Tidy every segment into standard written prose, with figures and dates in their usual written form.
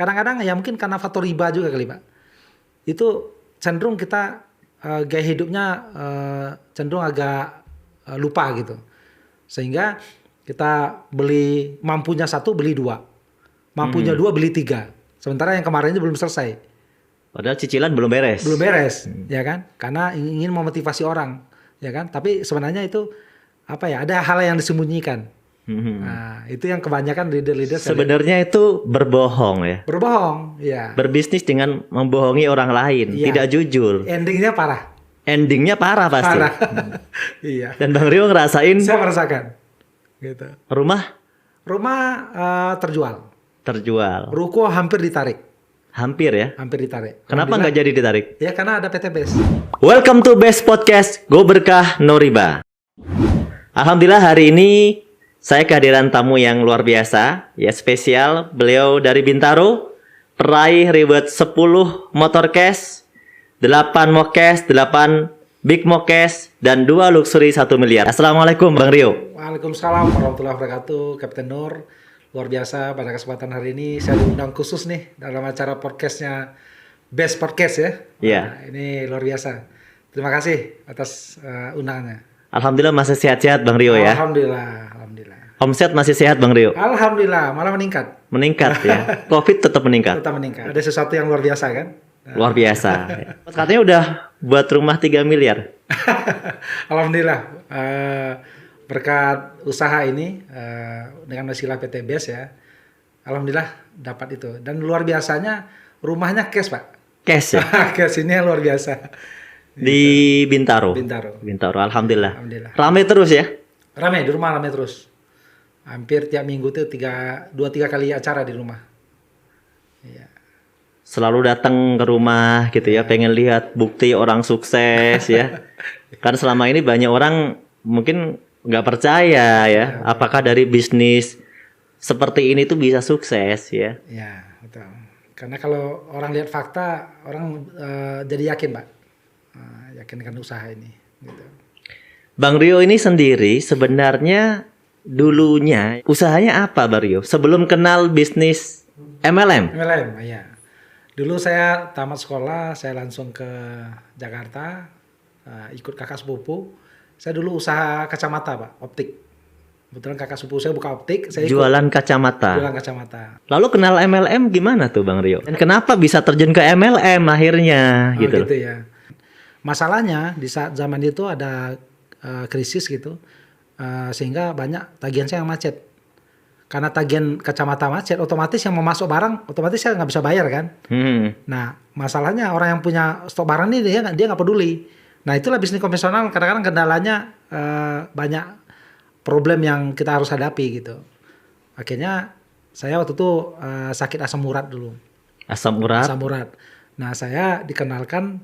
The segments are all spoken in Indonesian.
kadang-kadang ya mungkin karena faktor riba juga kali Pak. Itu cenderung kita gaya hidupnya cenderung agak lupa gitu. Sehingga kita beli mampunya 1 beli 2. Mampunya 2 beli 3. Sementara yang kemarin belum selesai. Padahal cicilan belum beres. Belum beres, ya kan? Karena ingin memotivasi orang, ya kan? Tapi sebenarnya itu apa ya? Ada hal yang disembunyikan. Nah, itu yang kebanyakan leader-leader sebenarnya itu berbohong ya. Berbohong, ya. Berbisnis dengan membohongi orang lain, tidak jujur. Endingnya parah. Endingnya parah pasti. Parah. Iya. Dan Bang Rio ngerasain. Saya merasakan. Gitu. Rumah terjual. Terjual. Ruko hampir ditarik. Hampir ya? Hampir ditarik. Kenapa nggak jadi ditarik? Ya karena ada PT BES. Welcome to BES Podcast, Go Berkah No Riba. Alhamdulillah hari ini saya kehadiran tamu yang luar biasa, ya spesial. Beliau dari Bintaro, peraih reward 10 motor cash, 8 mokes, 8 big mokes, dan 2 luxury 1 miliar. Assalamualaikum Bang Rio. Waalaikumsalam warahmatullahi wabarakatuh, Kapten Nur. Luar biasa pada kesempatan hari ini saya diundang khusus nih dalam acara podcastnya BES Podcast ya. Iya. Nah, ini luar biasa. Terima kasih atas undangannya. Alhamdulillah masih sehat-sehat Bang Rio ya. Alhamdulillah. Omset masih sehat Bang Rio. Alhamdulillah, malah meningkat. Meningkat ya. Covid tetap meningkat. Tetap meningkat. Ada sesuatu yang luar biasa kan? Nah. Luar biasa. Katanya udah buat rumah 3 miliar. Alhamdulillah. Berkat usaha ini dengan wasilah PT BES ya. Alhamdulillah dapat itu. Dan luar biasanya rumahnya cash Pak. Cash ya? Cash ini yang luar biasa. Di Bintaro. Bintaro. Alhamdulillah. Alhamdulillah. Ramai terus ya? Ramai di rumah, ramai terus. Hampir tiap minggu tuh 2-3 kali acara di rumah. Iya. Selalu datang ke rumah gitu ya, pengen lihat bukti orang sukses ya. Kan selama ini banyak orang mungkin nggak percaya ya, apakah dari bisnis seperti ini tuh bisa sukses ya? Ya betul. Karena kalau orang lihat fakta, orang jadi yakin Pak, yakin dengan usaha ini. Gitu. Bang Rio ini sendiri sebenarnya dulunya usahanya apa Bang Rio? Sebelum kenal bisnis MLM? MLM, ya. Dulu saya tamat sekolah, saya langsung ke Jakarta, ikut kakak sepupu. Saya dulu usaha kacamata Pak, optik. Kebetulan kakak sepupu saya buka optik. Saya jualan kacamata. Jualan kacamata. Lalu kenal MLM gimana tuh Bang Rio? Dan kenapa bisa terjun ke MLM akhirnya gitu? Gitu ya. Masalahnya di saat zaman itu ada krisis gitu, sehingga banyak tagihan saya yang macet. Karena tagihan kacamata macet, otomatis yang mau masuk barang, otomatis saya nggak bisa bayar kan. Nah masalahnya orang yang punya stok barang ini dia nggak peduli. Nah itulah bisnis konvensional, kadang-kadang kendalanya banyak problem yang kita harus hadapi gitu. Akhirnya saya waktu itu sakit asam urat dulu. Asam urat? Asam urat. Nah saya dikenalkan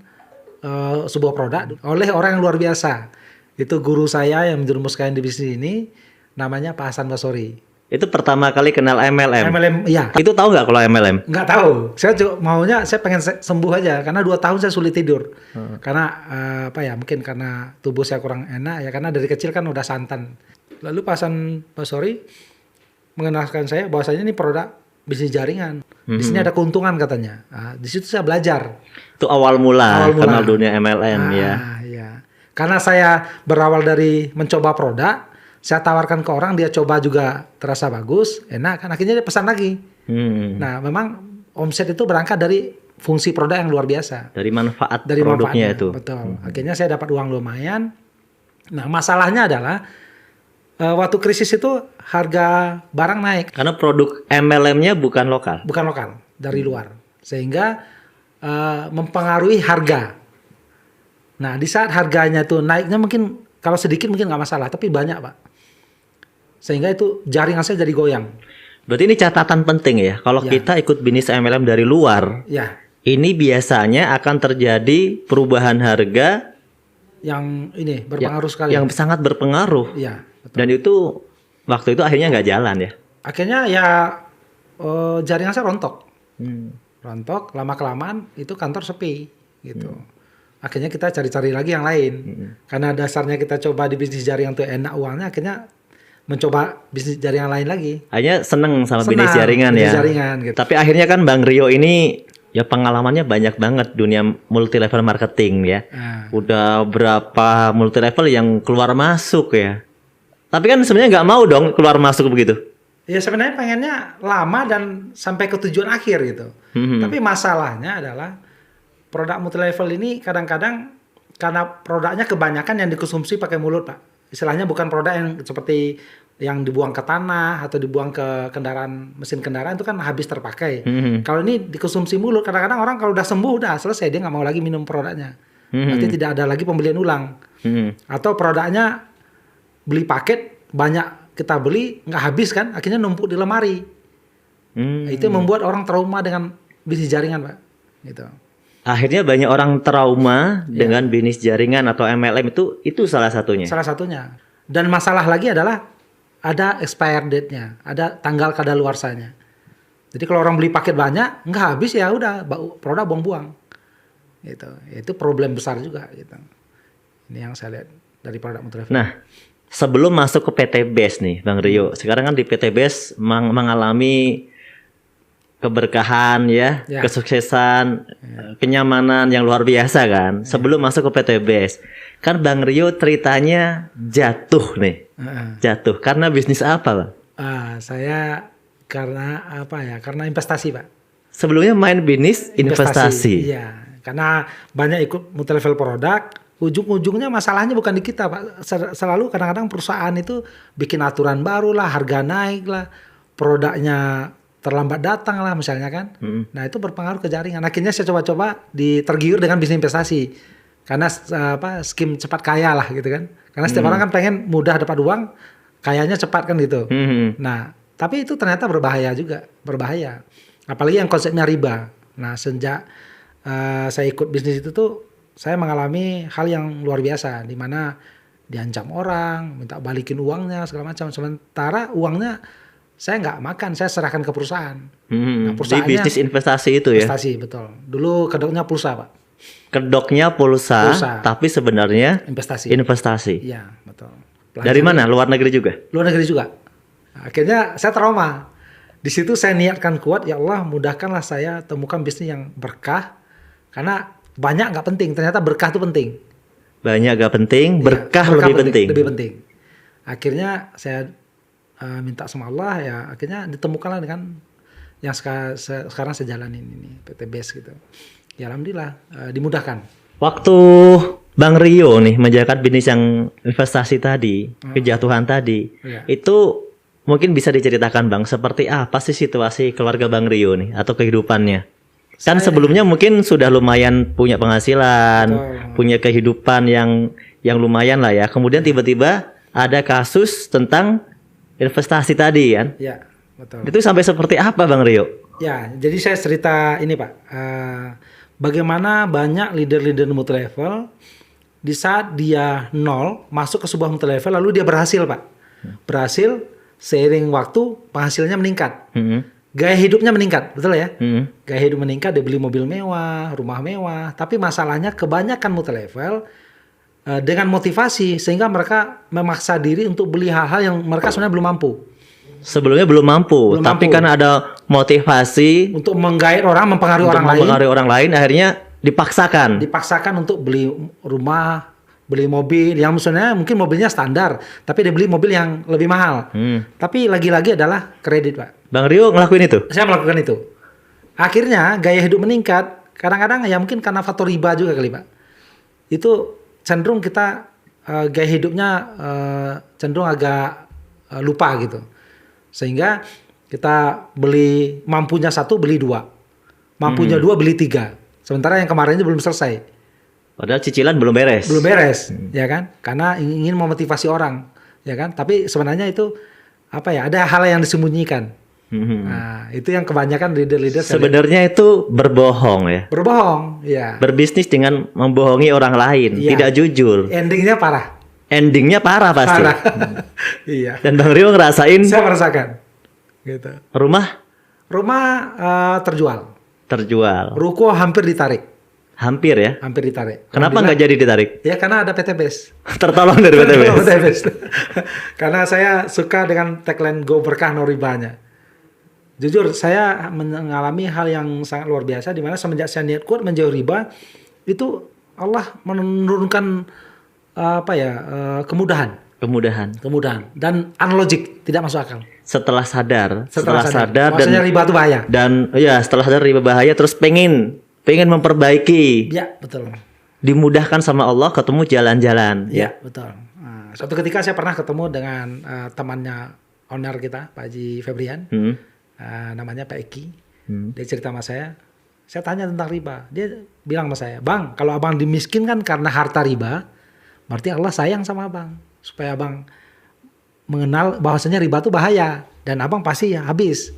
sebuah produk oleh orang yang luar biasa. Itu guru saya yang menjerumuskan di bisnis ini, namanya Pak Hasan Basori. Itu pertama kali kenal MLM? MLM, iya. Itu tahu nggak kalau MLM? Nggak tahu. Saya saya pengen sembuh aja. Karena 2 tahun saya sulit tidur. Karena mungkin karena tubuh saya kurang enak ya. Karena dari kecil kan udah santan. Lalu Pak Hasan Basori mengenalkan saya bahwasanya ini produk bisnis jaringan. Di sini ada keuntungan katanya. Nah, di situ saya belajar. Itu awal mula kenal dunia MLM ya. Iya. Karena saya berawal dari mencoba produk, saya tawarkan ke orang, dia coba juga terasa bagus, enak kan, akhirnya dia pesan lagi. Nah memang omset itu berangkat dari fungsi produk yang luar biasa. Dari manfaat produknya itu. Betul. Akhirnya saya dapat uang lumayan. Nah masalahnya adalah waktu krisis itu harga barang naik. Karena produk MLM-nya bukan lokal. Bukan lokal, dari luar. Sehingga mempengaruhi harga. Nah di saat harganya tuh naiknya mungkin kalau sedikit mungkin nggak masalah, tapi banyak Pak. Sehingga itu jaringan saya jadi goyang. Berarti ini catatan penting ya. Kalau kita ikut bisnis MLM dari luar, ini biasanya akan terjadi perubahan harga yang ini berpengaruh sekali. Yang sangat berpengaruh. Iya. Betul. Dan itu waktu itu akhirnya nggak jalan ya. Akhirnya ya jaringan saya rontok. Rontok, lama-kelamaan itu kantor sepi gitu. Akhirnya kita cari-cari lagi yang lain. Karena dasarnya kita coba di bisnis jaringan tuh enak uangnya, akhirnya mencoba bisnis jaringan lain lagi. Hanya seneng sama Senang, bisnis jaringan bisnis ya. jaringan, gitu. Tapi akhirnya kan Bang Rio ini ya pengalamannya banyak banget dunia multi level marketing ya. Udah berapa multi level yang keluar masuk ya. Tapi kan sebenarnya nggak mau dong keluar masuk begitu. Ya sebenarnya pengennya lama dan sampai ke tujuan akhir gitu. Tapi masalahnya adalah produk multi level ini kadang-kadang karena produknya kebanyakan yang dikonsumsi pakai mulut, Pak. Istilahnya bukan produk yang seperti yang dibuang ke tanah atau dibuang ke kendaraan, mesin kendaraan itu kan habis terpakai. Kalau ini dikonsumsi mulut, kadang-kadang orang kalau udah sembuh udah selesai, dia nggak mau lagi minum produknya. Berarti tidak ada lagi pembelian ulang. Atau produknya beli paket banyak kita beli nggak habis kan, akhirnya numpuk di lemari. Itu yang membuat orang trauma dengan bisnis jaringan, Pak. Gitu. Akhirnya banyak orang trauma dengan bisnis jaringan atau MLM itu salah satunya. Salah satunya. Dan masalah lagi adalah ada expired date-nya, ada tanggal kadaluarsanya. Jadi kalau orang beli paket banyak nggak habis ya udah produk buang-buang. Gitu. Itu problem besar juga gitu. Ini yang saya lihat dari produk multi level. Nah, sebelum masuk ke PT BES nih, Bang Rio. Sekarang kan di PT BES mengalami keberkahan ya, kesuksesan, kenyamanan yang luar biasa kan. Sebelum masuk ke PT BES, kan Bang Rio ceritanya jatuh nih. Jatuh karena bisnis apa, Bang? Saya karena apa ya? Karena investasi, Pak. Sebelumnya main bisnis investasi. Iya, karena banyak ikut multi level produk. Ujung-ujungnya masalahnya bukan di kita, Pak. Selalu kadang-kadang perusahaan itu bikin aturan baru lah, harga naik lah, produknya terlambat datang lah misalnya kan. Nah itu berpengaruh ke jaringan. Akhirnya saya coba-coba tergiur dengan bisnis investasi. Karena skim cepat kaya lah gitu kan. Karena setiap orang kan pengen mudah dapat uang, kayanya cepat kan gitu. Nah tapi itu ternyata berbahaya juga. Berbahaya. Apalagi yang konsepnya riba. Nah sejak saya ikut bisnis itu tuh, saya mengalami hal yang luar biasa. Di mana diancam orang, minta balikin uangnya segala macam. Sementara uangnya saya nggak makan, saya serahkan ke perusahaan. Nah, di bisnis investasi itu ya? Investasi, betul. Dulu kedoknya pulsa, Pak. Kedoknya pulsa. Tapi sebenarnya investasi. Iya, betul. Dari mana? Luar negeri juga? Luar negeri juga. Akhirnya saya trauma. Di situ saya niatkan kuat, ya Allah mudahkanlah saya temukan bisnis yang berkah. Karena banyak nggak penting, ternyata berkah itu penting. Banyak nggak penting, berkah lebih penting. Lebih penting. Akhirnya saya minta sama Allah, ya akhirnya ditemukanlah dengan yang sekarang saya jalanin ini, PT BES gitu. Ya alhamdulillah dimudahkan. Waktu Bang Rio nih menjalankan bisnis yang investasi tadi, kejatuhan tadi, itu mungkin bisa diceritakan Bang, seperti apa sih situasi keluarga Bang Rio nih atau kehidupannya? Kan sebelumnya mungkin sudah lumayan punya penghasilan, punya kehidupan yang lumayan lah ya. Kemudian tiba-tiba ada kasus tentang investasi tadi kan? Ya, betul. Itu sampai seperti apa Bang Rio? Ya, jadi saya cerita ini Pak. Bagaimana banyak leader-leader multi level di saat dia nol masuk ke sebuah multi level lalu dia berhasil Pak. Berhasil, seiring waktu penghasilannya meningkat. Gaya hidupnya meningkat, betul ya? Gaya hidup meningkat, dia beli mobil mewah, rumah mewah. Tapi masalahnya kebanyakan multi level dengan motivasi sehingga mereka memaksa diri untuk beli hal-hal yang mereka sebenarnya belum mampu. Sebelumnya belum mampu, tapi kan ada motivasi untuk menggait orang, mempengaruhi orang lain, akhirnya dipaksakan untuk beli rumah, beli mobil yang misalnya mungkin mobilnya standar, tapi dia beli mobil yang lebih mahal. Tapi lagi-lagi adalah kredit, Pak. Bang Rio ngelakuin itu? Saya melakukan itu. Akhirnya gaya hidup meningkat, kadang-kadang ya mungkin karena faktor riba juga kali, Pak. Itu cenderung kita gaya hidupnya cenderung agak lupa gitu. Sehingga kita beli mampunya satu beli dua, mampunya dua beli tiga. Sementara yang kemarinnya belum selesai. Padahal cicilan belum beres. Belum beres, ya kan? Karena ingin memotivasi orang, ya kan? Tapi sebenarnya itu apa ya? Ada hal yang disembunyikan. Nah, itu yang kebanyakan leader-leader sebenarnya itu berbohong ya. Berbohong, ya. Berbisnis dengan membohongi orang lain, ya. Tidak jujur. Endingnya parah. Endingnya parah pasti. Parah. Iya. Dan Bang Rio ngerasain. Saya merasakan. Gitu. Rumah terjual. Terjual. Ruko hampir ditarik. Hampir ya. hampir ditarik. Kenapa Alhamdulillah. nggak jadi ditarik? Ya karena ada PT BES. Tertolong dari PTBS. PT BES. Karena saya suka dengan tagline Go Berkah No Ribanya. Jujur saya mengalami hal yang sangat luar biasa di mana semenjak saya niat kuat menjauhi riba itu Allah menurunkan kemudahan dan unlogic, tidak masuk akal. Setelah sadar Maksudnya dan riba itu bahaya. dan ya setelah sadar riba bahaya terus pengen memperbaiki. Ya, betul. Dimudahkan sama Allah ketemu jalan-jalan. Ya, betul. Nah, suatu ketika saya pernah ketemu dengan temannya owner kita, Pak Haji Febrian. Namanya Pak Eki. Dia cerita sama saya tanya tentang riba. Dia bilang sama saya, "Bang, kalau abang dimiskinkan karena harta riba, berarti Allah sayang sama abang. Supaya abang mengenal bahwasanya riba itu bahaya. Dan abang pasti ya habis.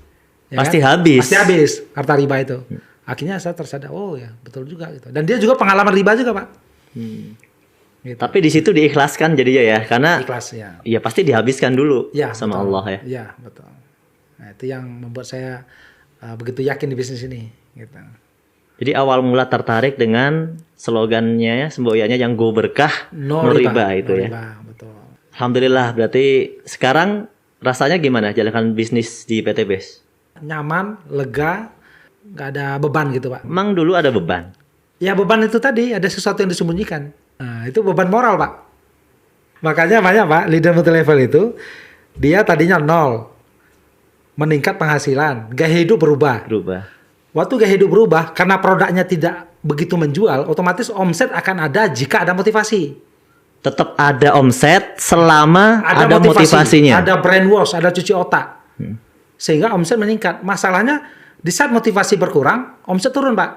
Ya Pasti kan? habis. Pasti habis harta riba itu." Akhirnya saya tersadar, oh ya betul juga gitu. Dan dia juga pengalaman riba juga, Pak. Gitu. Tapi di situ diikhlaskan jadinya ya, karena Ikhlas ya. ya pasti dihabiskan dulu Ya, sama betul. Allah ya. Iya, betul. Nah, itu yang membuat saya begitu yakin di bisnis ini gitu. Jadi awal mula tertarik dengan slogannya, semboyannya yang Go Berkah No Riba itu ya. Riba, betul. Alhamdulillah, berarti sekarang rasanya gimana jalankan bisnis di PT BES? Nyaman, lega, nggak ada beban gitu, Pak. Emang dulu ada beban? Ya beban itu tadi ada sesuatu yang disembunyikan. Nah, itu beban moral, Pak. Makanya banyak, Pak, leader multi level itu dia tadinya 0. Meningkat penghasilan, gaya hidup berubah. Waktu gaya hidup berubah karena produknya tidak begitu menjual, otomatis omset akan ada jika ada motivasi. Tetap ada omset selama ada motivasinya. Ada brainwash, ada cuci otak. Sehingga omset meningkat. Masalahnya di saat motivasi berkurang, omset turun, Pak.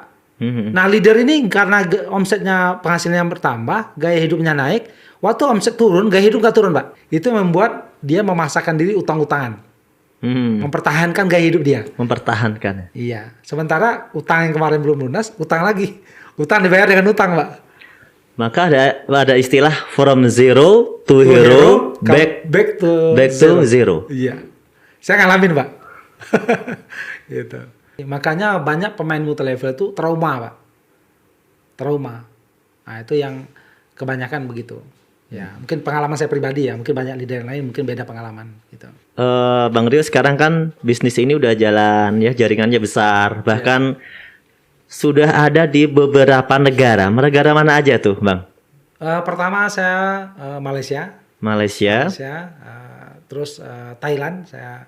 Nah, leader ini karena omsetnya penghasilannya bertambah, gaya hidupnya naik. Waktu omset turun, gaya hidup nggak turun, Pak. Itu membuat dia memaksakan diri utang-utangan. Mempertahankan gaya hidup dia. Mempertahankan. Iya. Sementara utang yang kemarin belum lunas, utang lagi. Utang dibayar dengan utang, Pak. Maka ada istilah from zero to hero, back to zero. Iya. Saya ngalamin, Pak. Gitu. Makanya banyak pemain multi level itu trauma, Pak. Trauma. Nah, itu yang kebanyakan begitu. Ya, mungkin pengalaman saya pribadi ya, mungkin banyak leader yang lain mungkin beda pengalaman gitu. Bang Rio, sekarang kan bisnis ini udah jalan ya, jaringannya besar, bahkan sudah ada di beberapa negara. Negara mana aja tuh, Bang? Pertama saya Malaysia, terus Thailand, saya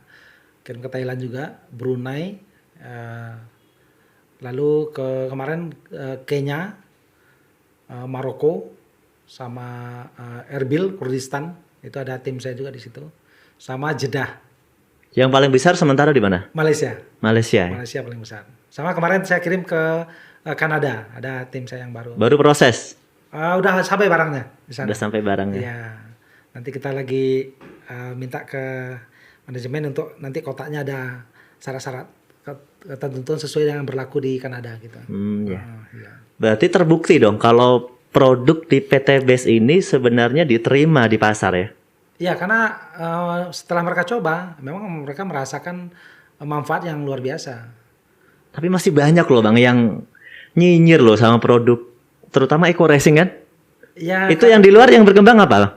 kirim ke Thailand juga, Brunei, lalu kemarin Kenya, Maroko, sama Erbil, Kurdistan, itu ada tim saya juga di situ, sama Jeddah. Yang paling besar sementara di mana? Malaysia paling besar. Sama kemarin saya kirim ke Kanada, ada tim saya yang baru. Baru proses? Udah sampai barangnya di sana. Udah sampai barangnya. Iya. Nanti kita lagi minta ke manajemen untuk nanti kotaknya ada syarat-syarat ketentuan sesuai dengan berlaku di Kanada gitu. Iya. Berarti terbukti dong kalau produk di PT BES ini sebenarnya diterima di pasar ya? Iya, karena setelah mereka coba, memang mereka merasakan manfaat yang luar biasa. Tapi masih banyak loh, Bang, yang nyinyir loh sama produk, terutama Eco Racing kan? Ya, itu yang di luar yang berkembang apa?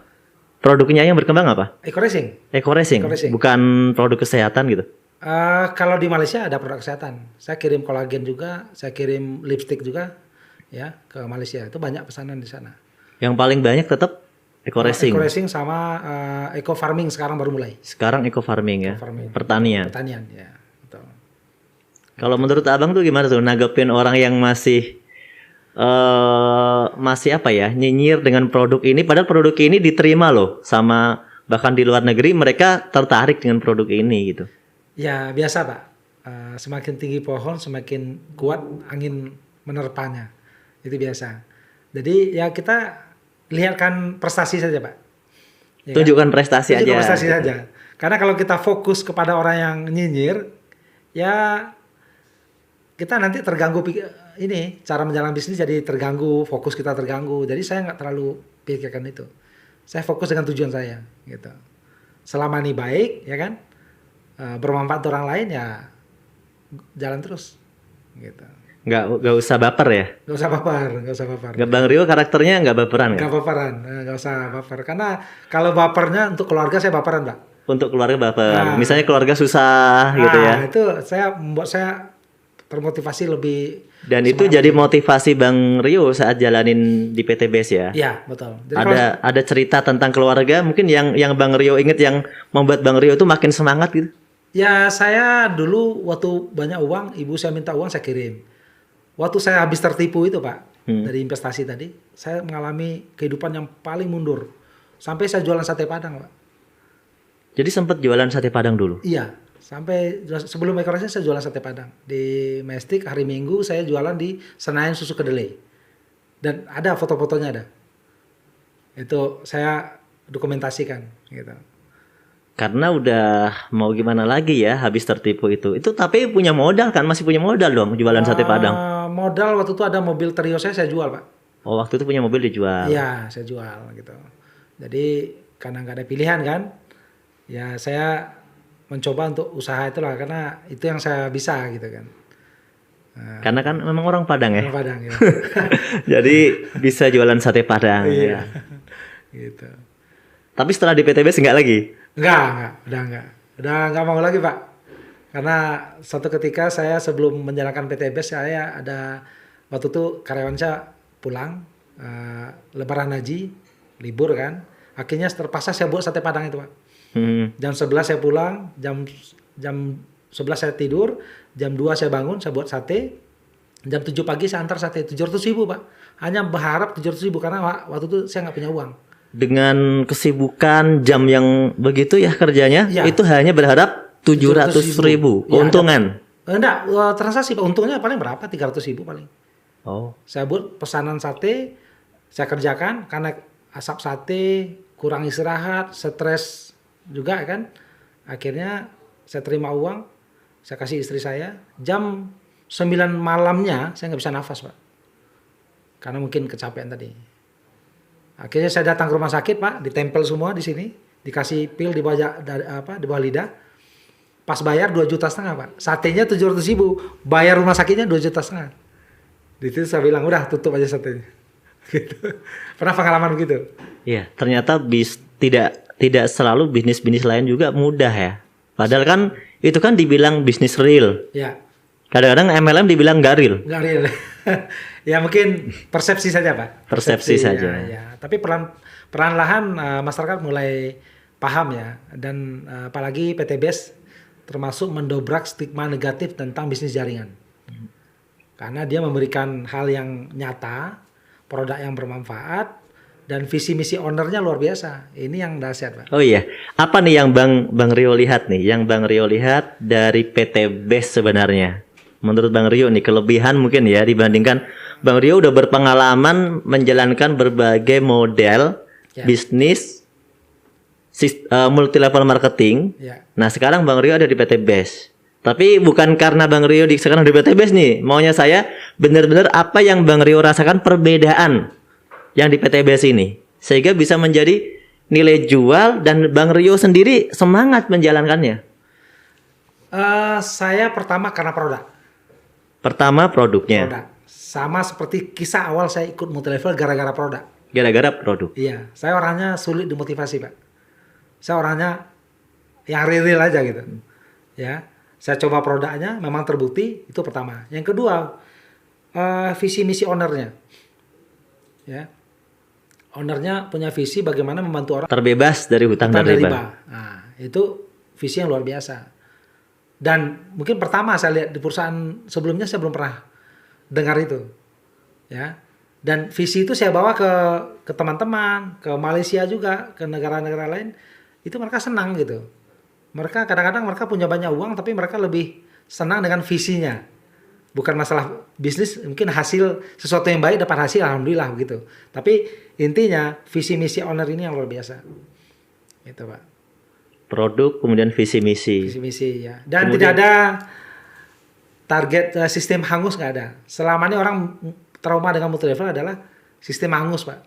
Produknya yang berkembang apa? Eco Racing. Bukan produk kesehatan gitu? Kalau di Malaysia ada produk kesehatan. Saya kirim kolagen juga, saya kirim lipstick juga, ya ke Malaysia. Itu banyak pesanan di sana. Yang paling banyak tetap Eco Racing. Eco Racing sama Eco Farming sekarang baru mulai. Sekarang Eco Farming ya. Pertanian ya, betul. Kalau menurut Abang tuh gimana tuh nanggepin orang yang masih nyinyir dengan produk ini, padahal produk ini diterima loh sama bahkan di luar negeri mereka tertarik dengan produk ini gitu. Ya biasa, Pak. Semakin tinggi pohon semakin kuat angin menerpanya. Itu biasa. Jadi ya kita lihatkan prestasi saja, Pak. Ya, tunjukkan prestasi aja. Prestasi saja. Karena kalau kita fokus kepada orang yang nyinyir, ya kita nanti terganggu ini cara menjalankan bisnis, jadi terganggu, fokus kita terganggu. Jadi saya nggak terlalu pikirkan itu. Saya fokus dengan tujuan saya, gitu. Selama ini baik, ya kan, bermanfaat untuk orang lain ya jalan terus, gitu. Nggak usah baper ya. Nggak usah baper, nggak usah baper. Bang Rio karakternya nggak baperan Nggak kan? baperan, nggak usah baper. Karena kalau bapernya untuk keluarga saya baperan, Pak. Untuk keluarga baper. Nah, Misalnya keluarga susah gitu ya. itu membuat saya termotivasi lebih Dan itu semangat. jadi motivasi Bang Rio saat jalanin di PT BES ya. Iya, betul. Jadi kalau Ada cerita tentang keluarga mungkin yang Bang Rio inget yang membuat Bang Rio itu makin semangat gitu. ya saya dulu waktu banyak uang, ibu saya minta uang saya kirim. Waktu saya habis tertipu itu Pak, dari investasi tadi, saya mengalami kehidupan yang paling mundur. Sampai saya jualan sate Padang Pak. Jadi sempat jualan sate Padang dulu. Iya, sampai sebelum ekonomi saya jualan sate Padang. Di Mestik hari Minggu saya jualan di Senayan Susu Kedelai. Dan ada foto-fotonya ada. Itu saya dokumentasikan gitu. Karena udah mau gimana lagi ya habis tertipu itu. Itu tapi punya modal kan? Masih punya modal dong jualan sate Padang. Modal waktu itu ada mobil Trio saya jual Pak. Oh, waktu itu punya mobil dijual. Iya, saya jual gitu. Jadi karena nggak ada pilihan kan, ya saya mencoba untuk usaha itulah karena itu yang saya bisa gitu kan. Karena kan memang orang Padang ya. Orang Padang ya. Jadi bisa jualan sate Padang ya. Gitu. Tapi setelah di PTBS enggak lagi. Udah nggak mau lagi Pak. Karena suatu ketika saya sebelum menjalankan PTBS saya ada waktu itu karyawan saya pulang Lebaran Haji libur kan. Akhirnya terpaksa saya buat sate Padang itu Pak. Jam 11 saya pulang, jam 11 saya tidur, jam 2 saya bangun, saya buat sate. Jam 7 pagi saya antar sate 700.000 Pak. Hanya berharap 700.000 karena waktu itu saya nggak punya uang. Dengan kesibukan jam yang begitu ya kerjanya, Ya. itu hanya berharap 700.000 Ya, keuntungan. Enggak, transaksi Pak. Untungnya paling berapa? 300.000 paling. Oh, Saya buat pesanan sate, saya kerjakan karena asap sate, kurang istirahat, stres juga kan. Akhirnya saya terima uang, saya kasih istri saya. Jam 9 malamnya saya nggak bisa nafas Pak. Karena mungkin kecapean tadi. Akhirnya saya datang ke rumah sakit Pak, ditempel semua di sini, dikasih pil di bawah lidah. Pas bayar 2,5 juta Pak. Satenya 700.000, bayar rumah sakitnya 2,5 juta. Di situ saya bilang udah tutup aja satenya. Gitu. Pernah pengalaman begitu? iya. Ternyata tidak selalu bisnis-bisnis lain juga mudah ya. Padahal kan itu kan dibilang bisnis real. Ya, Kadang-kadang MLM dibilang nggak real. nggak real. Ya mungkin persepsi saja Pak. Persepsi saja. Ya. Tapi perlahan masyarakat mulai paham ya. Dan apalagi PTBS termasuk mendobrak stigma negatif tentang bisnis jaringan. Karena dia memberikan hal yang nyata, produk yang bermanfaat, dan visi misi ownernya luar biasa. Ini yang dahsyat Pak. Oh iya, apa nih yang Bang Rio lihat nih? Yang Bang Rio lihat dari PT BES sebenarnya? Menurut Bang Rio nih kelebihan mungkin ya dibandingkan Bang Rio udah berpengalaman menjalankan berbagai model bisnis multi level marketing. Ya. Nah sekarang Bang Rio ada di PT BES. Tapi bukan karena Bang Rio sekarang di PT BES nih. Maunya saya benar-benar apa yang Bang Rio rasakan perbedaan yang di PT BES ini sehingga bisa menjadi nilai jual dan Bang Rio sendiri semangat menjalankannya. Saya pertama karena produk. Pertama produknya. Produk. Sama seperti kisah awal saya ikut multilevel gara-gara produk. Gara-gara produk. Iya, saya orangnya sulit dimotivasi Pak. Saya orangnya yang real aja gitu. Ya, saya coba produknya, memang terbukti itu pertama. Yang kedua, visi misi ownernya. Ya, ownernya punya visi bagaimana membantu orang Terbebas dari hutang dan riba. Nah, itu visi yang luar biasa. Dan mungkin pertama saya lihat di perusahaan sebelumnya saya belum pernah dengar itu. Ya. Dan visi itu saya bawa ke teman-teman, ke Malaysia juga, ke negara-negara lain. Itu mereka senang gitu. Mereka kadang-kadang mereka punya banyak uang tapi mereka lebih senang dengan visinya. Bukan masalah bisnis, mungkin hasil sesuatu yang baik dapat hasil alhamdulillah begitu. Tapi intinya visi misi owner ini yang luar biasa. Itu Pak. Produk kemudian visi misi. Visi misi ya. Dan kemudian, tidak ada target sistem hangus nggak ada. Selama ini orang trauma dengan multilevel adalah sistem hangus Pak.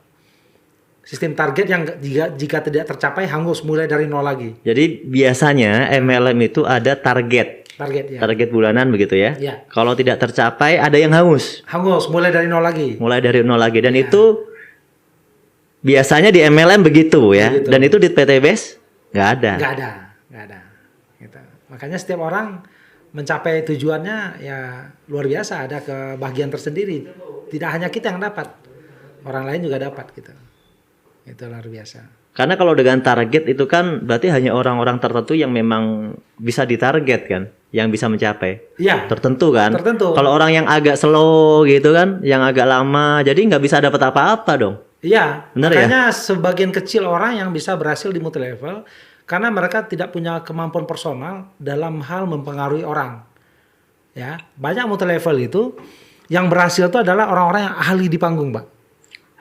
Sistem target yang jika tidak tercapai hangus mulai dari nol lagi. Jadi biasanya MLM itu ada target. Target ya. Target bulanan begitu ya. Ya. Kalau tidak tercapai ada yang hangus. Hangus, mulai dari nol lagi. Mulai dari nol lagi dan Ya. itu biasanya di MLM begitu ya. Begitu. Dan itu di PTBS nggak ada. Nggak ada. Gitu. Makanya setiap orang mencapai tujuannya ya luar biasa, ada kebahagiaan tersendiri. Tidak hanya kita yang dapat, orang lain juga dapat gitu. Itu luar biasa. Karena kalau dengan target itu kan berarti hanya orang-orang tertentu yang memang bisa ditarget kan, yang bisa mencapai. Iya. Tertentu kan. Tertentu. Kalau orang yang agak slow gitu kan, yang agak lama, jadi nggak bisa dapat apa-apa dong. Iya. Benar Makanya sebagian kecil orang yang bisa berhasil di multi level karena mereka tidak punya kemampuan personal dalam hal mempengaruhi orang. Ya, banyak multi level itu yang berhasil itu adalah orang-orang yang ahli di panggung, Pak.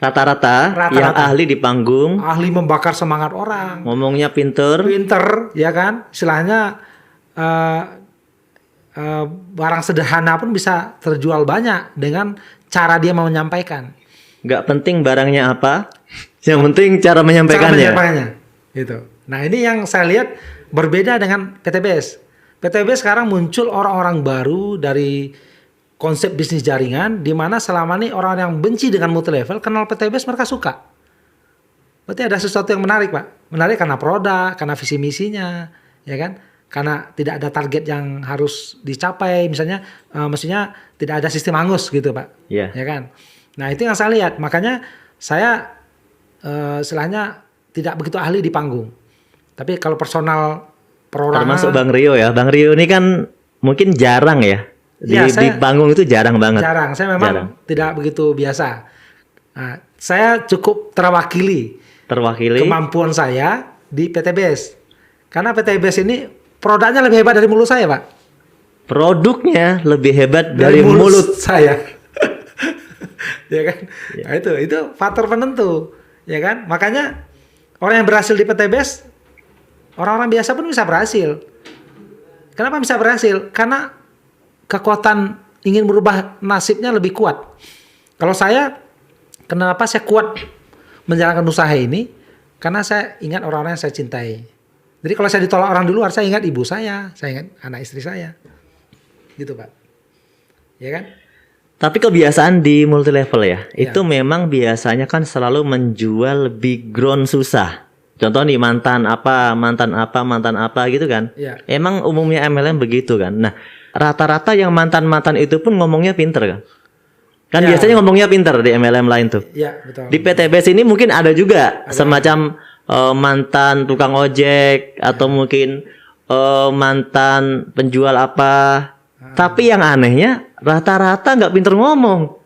Rata-rata yang ahli di panggung, Ahli membakar semangat orang, ngomongnya pinter, ya kan? Istilahnya barang sederhana pun bisa terjual banyak dengan cara dia mau menyampaikan. nggak penting barangnya apa, yang penting cara menyampaikannya. Gitu. Nah ini yang saya lihat berbeda dengan PTBS. PTBS sekarang muncul orang-orang baru dari konsep bisnis jaringan, di mana selama ini orang yang benci dengan multi level kenal PTBS mereka suka. Berarti ada sesuatu yang menarik, Pak. Menarik karena produk, karena visi misinya, ya kan? Karena tidak ada target yang harus dicapai, misalnya, mestinya tidak ada sistem hangus gitu, Pak. Iya. Ya kan? Nah itu yang saya lihat. Makanya saya istilahnya tidak begitu ahli di panggung. Tapi kalau personal perorangan, Termasuk Bang Rio ya. Bang Rio ini kan mungkin jarang ya. Di panggung itu jarang banget. Jarang, saya memang tidak begitu biasa. Nah, saya cukup terwakili kemampuan saya di PTBS. Karena PTBS ini produknya lebih hebat dari mulut saya, Pak. Produknya lebih hebat dari mulut saya. Ya kan? Ya. Nah, itu faktor penentu, ya kan? Makanya orang yang berhasil di PTBS, orang-orang biasa pun bisa berhasil. Kenapa bisa berhasil? Karena kekuatan ingin merubah nasibnya lebih kuat. Kalau saya, kenapa saya kuat menjalankan usaha ini? Karena saya ingat orang-orang yang saya cintai. Jadi kalau saya ditolak orang di luar, saya ingat ibu saya ingat anak istri saya. Gitu, Pak. Ya kan? Tapi kebiasaan di multi level ya, itu memang biasanya kan selalu menjual background susah. Contoh nih mantan apa gitu kan. Ya. Emang umumnya MLM begitu kan. Nah, rata-rata yang mantan-mantan itu pun ngomongnya pinter kan. Kan biasanya ngomongnya pinter di MLM lain tuh. Iya, betul. Di PTBS ini mungkin ada juga semacam mantan tukang ojek atau mungkin mantan penjual apa. Tapi yang anehnya rata-rata nggak pinter ngomong.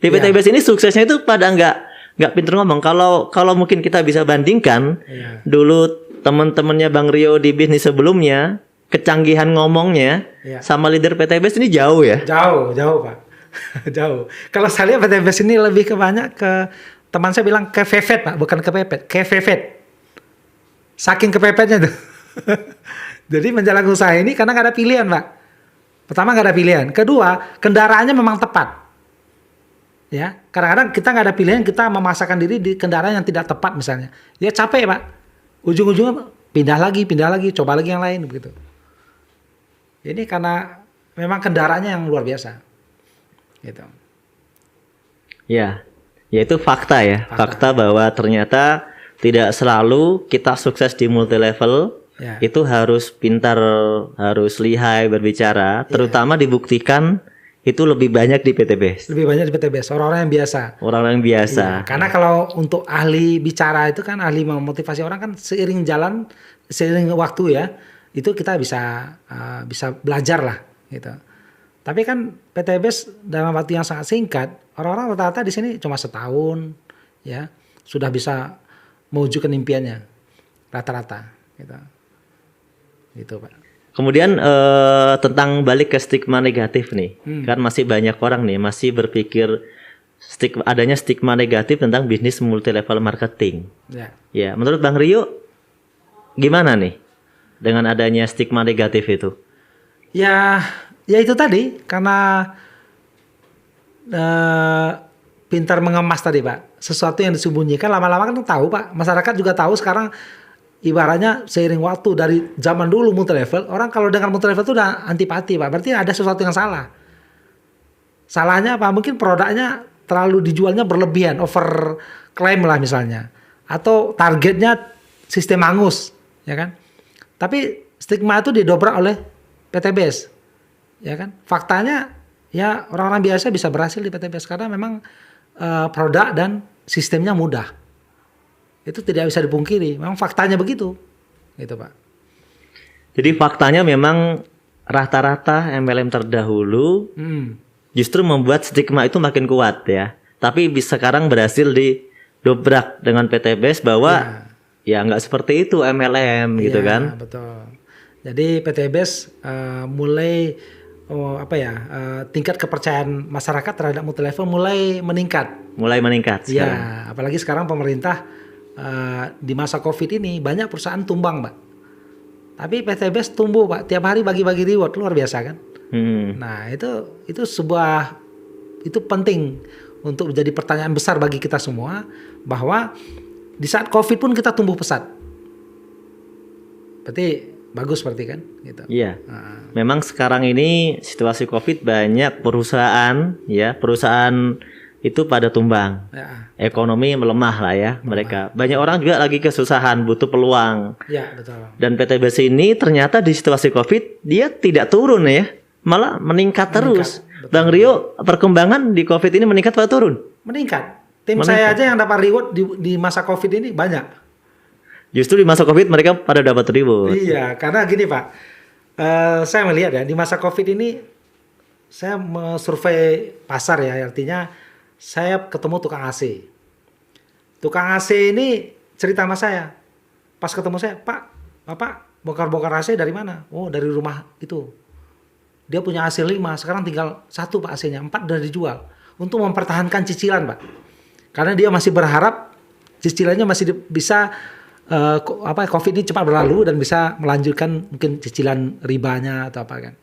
Di PTBS ini suksesnya itu pada nggak pinter ngomong. Kalau mungkin kita bisa bandingkan dulu teman-temannya Bang Rio di bisnis sebelumnya, kecanggihan ngomongnya sama leader PTBS ini jauh ya? Jauh Pak. Jauh. Kalau saya lihat PTBS ini lebih ke banyak ke teman saya bilang kepepet Pak, bukan kepepet, kepepet. Saking kepepetnya tuh. Jadi menjalankan usaha ini karena nggak ada pilihan Pak. Pertama nggak ada pilihan. Kedua kendaraannya memang tepat. Ya, kadang-kadang kita nggak ada pilihan, kita memaksakan diri di kendaraan yang tidak tepat misalnya. Ya capek Pak. Ujung-ujungnya pindah lagi, coba lagi yang lain begitu. Ini karena memang kendaraannya yang luar biasa. Gitu. Ya, yaitu fakta ya. Fakta bahwa ternyata tidak selalu kita sukses di multi level. Itu harus pintar, harus lihai berbicara. Terutama dibuktikan itu lebih banyak di PTBS. Lebih banyak di PTBS, orang-orang yang biasa. Orang-orang yang biasa. Ya, karena kalau untuk ahli bicara itu kan, ahli memotivasi orang kan seiring jalan, seiring waktu ya, itu kita bisa belajar lah gitu. Tapi kan PTBS dalam waktu yang sangat singkat, orang-orang rata-rata di sini cuma setahun ya, sudah bisa mewujudkan impiannya. Rata-rata gitu. Gitu, Pak. Kemudian tentang balik ke stigma negatif nih, kan masih banyak orang nih masih berpikir adanya stigma negatif tentang bisnis multi level marketing. Ya, menurut Bang Rio gimana nih dengan adanya stigma negatif itu? Ya itu tadi karena pintar mengemas tadi Pak, sesuatu yang disembunyikan lama-lama kan tahu Pak, masyarakat juga tahu sekarang ibaratnya seiring waktu dari zaman dulu multi level, orang kalau dengar multi level itu udah antipati Pak. Berarti ada sesuatu yang salah. Salahnya apa? Mungkin produknya terlalu dijualnya berlebihan, over claim lah misalnya. Atau targetnya sistem angus, ya kan? Tapi stigma itu didobrak oleh PTBS, ya kan? Faktanya ya orang-orang biasa bisa berhasil di PTBS karena memang produk dan sistemnya mudah. Itu tidak bisa dipungkiri, memang faktanya begitu, gitu Pak. Jadi faktanya memang rata-rata MLM terdahulu justru membuat stigma itu makin kuat ya. Tapi sekarang berhasil didobrak dengan PTBS bahwa ya nggak seperti itu MLM gitu kan? Betul. Jadi PTBS mulai tingkat kepercayaan masyarakat terhadap multi level mulai meningkat. Mulai meningkat sekarang. Ya, apalagi sekarang pemerintah di masa COVID ini banyak perusahaan tumbang, Pak. Tapi PTBS tumbuh, Pak. Tiap hari bagi-bagi reward, luar biasa kan? Nah, itu penting untuk menjadi pertanyaan besar bagi kita semua bahwa di saat COVID pun kita tumbuh pesat. Berarti bagus berarti kan? Gitu. Iya. Memang sekarang ini situasi COVID banyak perusahaan itu pada tumbang. Ya. Ekonomi melemah lah ya mereka. Banyak orang juga lagi kesusahan, butuh peluang. Ya, betul. Dan PTBS ini ternyata di situasi COVID dia tidak turun ya, malah meningkat terus. Betul. Bang Rio, perkembangan di COVID ini meningkat atau turun? Meningkat. Tim saya aja yang dapat reward di masa COVID ini banyak. Justru di masa COVID mereka pada dapat reward. Iya, karena gini Pak, saya melihat ya di masa COVID ini saya survei pasar ya, artinya saya ketemu tukang AC. Tukang AC ini cerita sama saya. Pas ketemu saya, Pak, Bapak bongkar-bongkar AC dari mana? Oh, dari rumah itu. Dia punya AC 5, sekarang tinggal 1 Pak AC-nya, 4 udah dijual. Untuk mempertahankan cicilan Pak. Karena dia masih berharap cicilannya masih bisa COVID ini cepat berlalu dan bisa melanjutkan mungkin cicilan ribanya atau apa kan.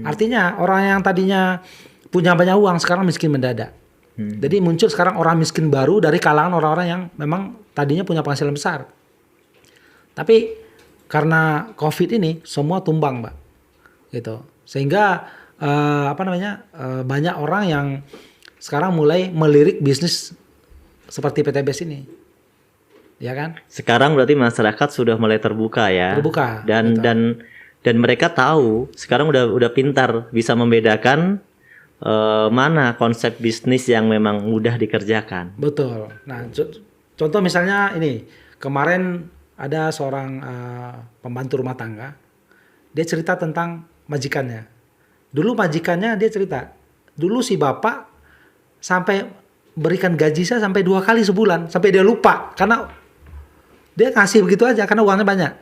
Artinya orang yang tadinya punya banyak uang sekarang miskin mendadak. Jadi muncul sekarang orang miskin baru dari kalangan orang-orang yang memang tadinya punya penghasilan besar. Tapi karena COVID ini semua tumbang, Mbak. Gitu. Sehingga banyak orang yang sekarang mulai melirik bisnis seperti PTBS ini. Ya kan? Sekarang berarti masyarakat sudah mulai terbuka ya. Terbuka. Dan mereka tahu sekarang udah pintar bisa membedakan mana konsep bisnis yang memang mudah dikerjakan. Betul. Nah, contoh misalnya ini, kemarin ada seorang pembantu rumah tangga, dia cerita tentang majikannya. Dulu majikannya dia cerita, dulu si bapak sampai berikan gaji saya sampai 2 kali sebulan, sampai dia lupa karena dia kasih begitu aja karena uangnya banyak.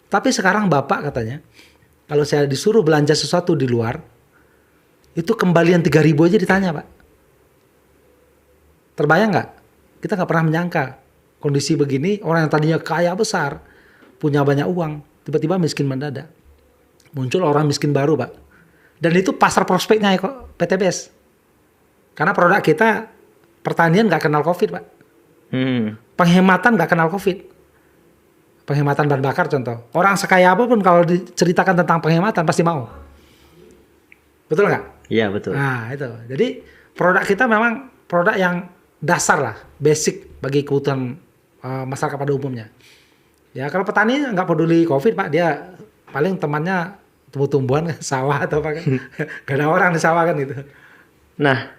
Tapi sekarang bapak katanya, kalau saya disuruh belanja sesuatu di luar, itu kembalian 3.000 aja ditanya Pak. Terbayang nggak? Kita nggak pernah menyangka kondisi begini orang yang tadinya kaya besar, punya banyak uang, tiba-tiba miskin mendadak. Muncul orang miskin baru Pak. Dan itu pasar prospeknya PTBS. Karena produk kita pertanian nggak kenal COVID Pak. Penghematan nggak kenal COVID. Penghematan bahan bakar contoh. Orang sekaya apapun kalau diceritakan tentang penghematan pasti mau. Betul nggak? Iya betul. Nah itu. Jadi produk kita memang produk yang dasar lah, basic bagi kebutuhan masyarakat pada umumnya. Ya kalau petani nggak peduli COVID Pak, dia paling temannya tumbuh-tumbuhan sawah atau apa kan. Gak ada orang di sawah kan gitu. Nah